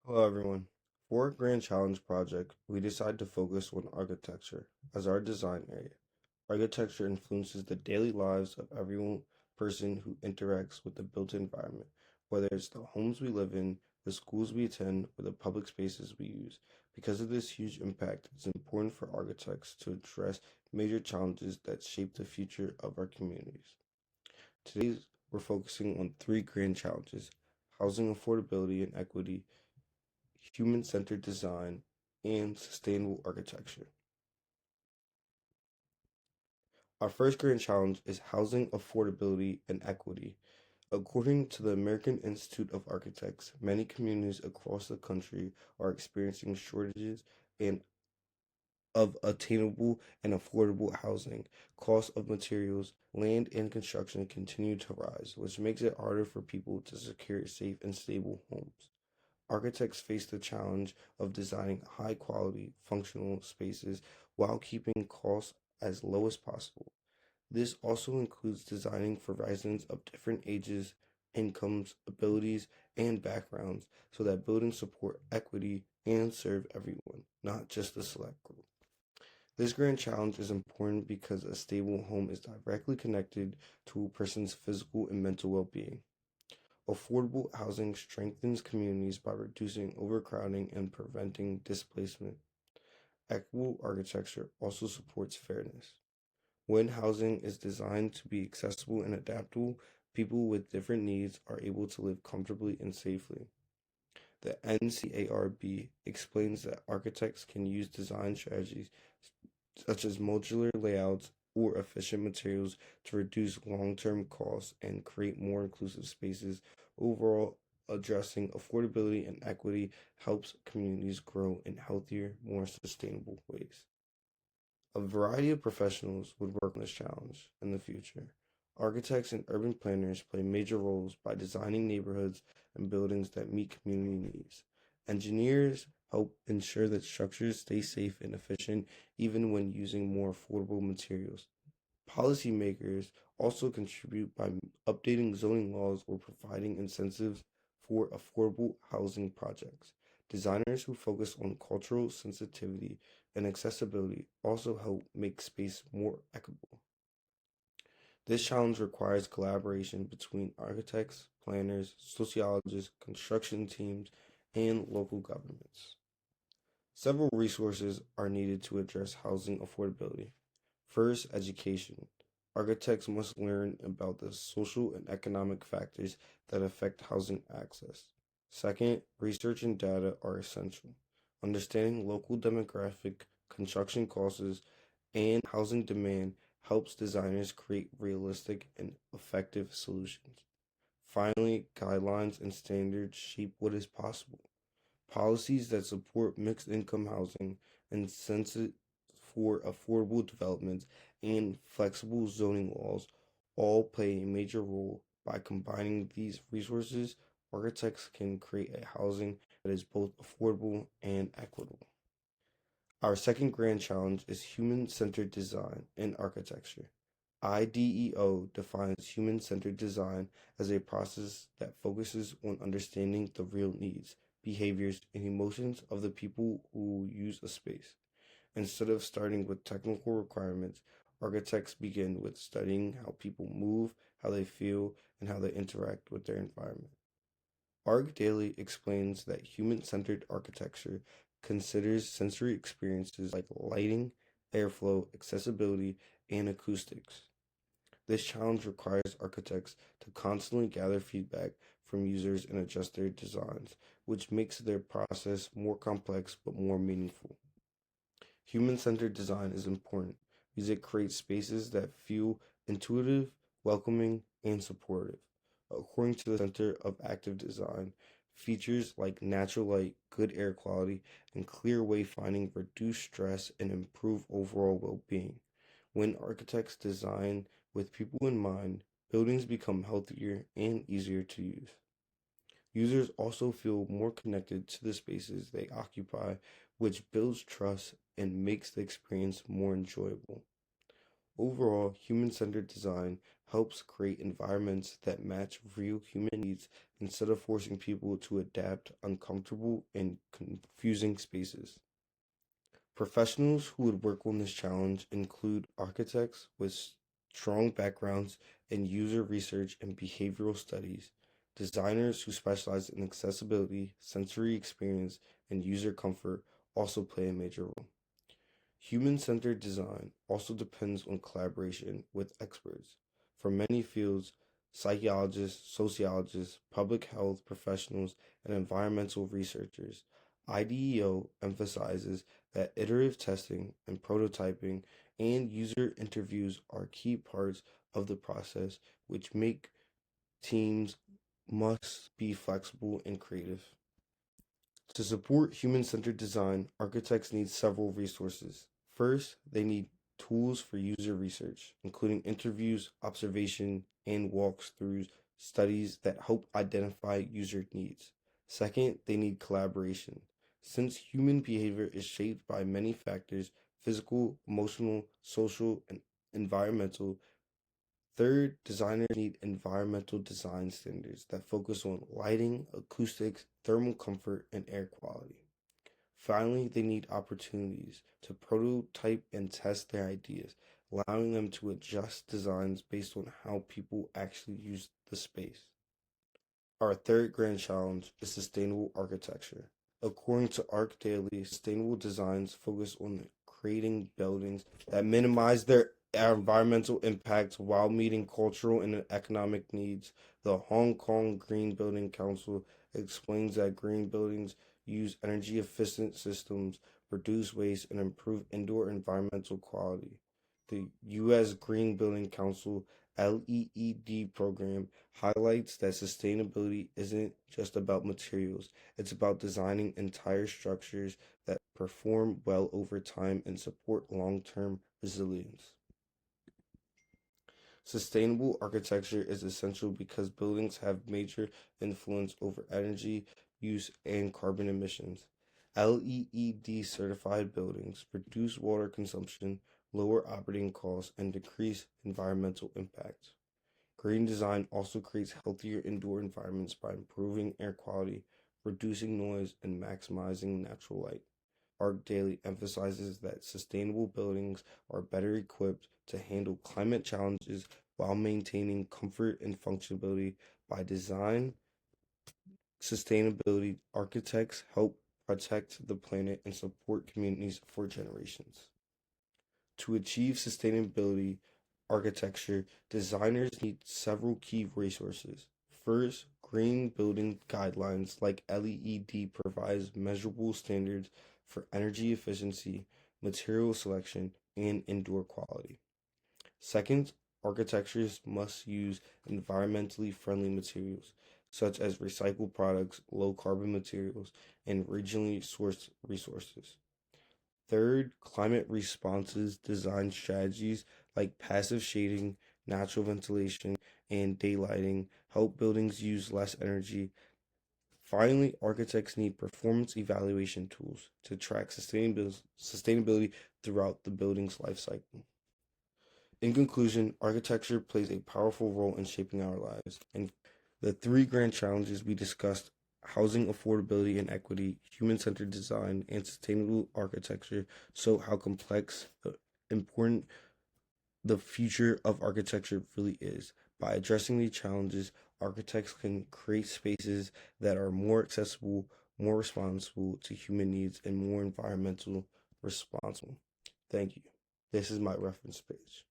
Hello, everyone. For our Grand Challenge project, we decided to focus on architecture as our design area. Architecture influences the daily lives of every person who interacts with the built environment, whether it's the homes we live in, the schools we attend, or the public spaces we use. Because of this huge impact, it's important for architects to address major challenges that shape the future of our communities. Today, we're focusing on three grand challenges: housing affordability and equity, human-centered design, and sustainable architecture. Our first grand challenge is housing affordability and equity. According to the American Institute of Architects, many communities across the country are experiencing shortages and of attainable and affordable housing. Costs of materials, land, and construction continue to rise, which makes it harder for people to secure safe and stable homes. Architects face the challenge of designing high quality, functional spaces while keeping costs as low as possible. This also includes designing for residents of different ages, incomes, abilities, and backgrounds so that buildings support equity and serve everyone, not just a select group. This grand challenge is important because a stable home is directly connected to a person's physical and mental well being. Affordable housing strengthens communities by reducing overcrowding and preventing displacement. Equitable architecture also supports fairness. When housing is designed to be accessible and adaptable, people with different needs are able to live comfortably and safely. The NCARB explains that architects can use design strategies such as modular layouts or efficient materials to reduce long-term costs and create more inclusive spaces. Overall, addressing affordability and equity helps communities grow in healthier, more sustainable ways. A variety of professionals would work on this challenge in the future. Architects and urban planners play major roles by designing neighborhoods and buildings that meet community needs. Engineers help ensure that structures stay safe and efficient even when using more affordable materials. Policymakers also contribute by updating zoning laws or providing incentives for affordable housing projects. Designers who focus on cultural sensitivity and accessibility also help make space more equitable. This challenge requires collaboration between architects, planners, sociologists, construction teams, and local governments. Several resources are needed to address housing affordability. First, education. Architects must learn about the social and economic factors that affect housing access. Second, research and data are essential. Understanding local demographic, construction costs, and housing demand helps designers create realistic and effective solutions. Finally, guidelines and standards shape what is possible. Policies that support mixed income housing, incentives for affordable developments, and flexible zoning laws all play a major role. By combining these resources, architects can create a housing that is both affordable and equitable. Our second grand challenge is human centered design in architecture. IDEO defines human centered design as a process that focuses on understanding the real needs, behaviors, and emotions of the people who use a space. Instead of starting with technical requirements, architects begin with studying how people move, how they feel, and how they interact with their environment. Arc Daily explains that human centered architecture considers sensory experiences like lighting, airflow, accessibility, and acoustics. This challenge requires architects to constantly gather feedback from users and adjust their designs, which makes their process more complex but more meaningful. Human centered design is important because it creates spaces that feel intuitive, welcoming, and supportive. According to the Center of Active Design, features like natural light, good air quality, and clear wayfinding reduce stress and improve overall well being. When architects design with people in mind, buildings become healthier and easier to use. Users also feel more connected to the spaces they occupy, which builds trust and makes the experience more enjoyable. Overall, human-centered design helps create environments that match real human needs instead of forcing people to adapt uncomfortable and confusing spaces. Professionals who would work on this challenge include architects with strong backgrounds in user research and behavioral studies, designers who specialize in accessibility, sensory experience, and user comfort also play a major role. Human centered design also depends on collaboration with experts from many fields: psychologists, sociologists, public health professionals, and environmental researchers. IDEO emphasizes that iterative testing and prototyping and user interviews are key parts of the process, which make teams must be flexible and creative. To support human-centered design, architects need several resources. First, they need tools for user research, including interviews, observation, and walkthroughs, studies that help identify user needs. Second, they need collaboration. Since human behavior is shaped by many factors: physical, emotional, social, and environmental. Third, designers need environmental design standards that focus on lighting, acoustics, thermal comfort, and air quality. Finally, they need opportunities to prototype and test their ideas, allowing them to adjust designs based on how people actually use the space. Our third grand challenge is sustainable architecture. According to Arc Daily, sustainable designs focus on creating buildings that minimize their environmental impact while meeting cultural and economic needs. The Hong Kong Green Building Council explains that green buildings use energy efficient systems, reduce waste, and improve indoor environmental quality. The U.S. Green Building Council LEED program highlights that sustainability isn't just about materials, it's about designing entire structures that perform well over time and support long term resilience. Sustainable architecture is essential because buildings have major influence over energy use and carbon emissions. LEED certified buildings reduce water consumption, lower operating costs, and decrease environmental impact. Green design also creates healthier indoor environments by improving air quality, reducing noise, and maximizing natural light. Arc Daily emphasizes that sustainable buildings are better equipped to handle climate challenges while maintaining comfort and functionality. By design sustainability, architects help protect the planet and support communities for generations. To achieve sustainability architecture, designers need several key resources. First, green building guidelines like LEED provides measurable standards for energy efficiency, material selection, and indoor quality. Second, architectures must use environmentally friendly materials, such as recycled products, low carbon materials, and regionally sourced resources. Third, climate responses design strategies like passive shading, natural ventilation, and daylighting help buildings use less energy. Finally, architects need performance evaluation tools to track sustainability throughout the building's life cycle. In conclusion, architecture plays a powerful role in shaping our lives, and the three grand challenges we discussed: housing affordability and equity, human centered design, and sustainable architecture show how complex, important the future of architecture really is. By addressing these challenges, architects can create spaces that are more accessible, more responsible to human needs, and more environmental responsible. Thank you. This is my reference page.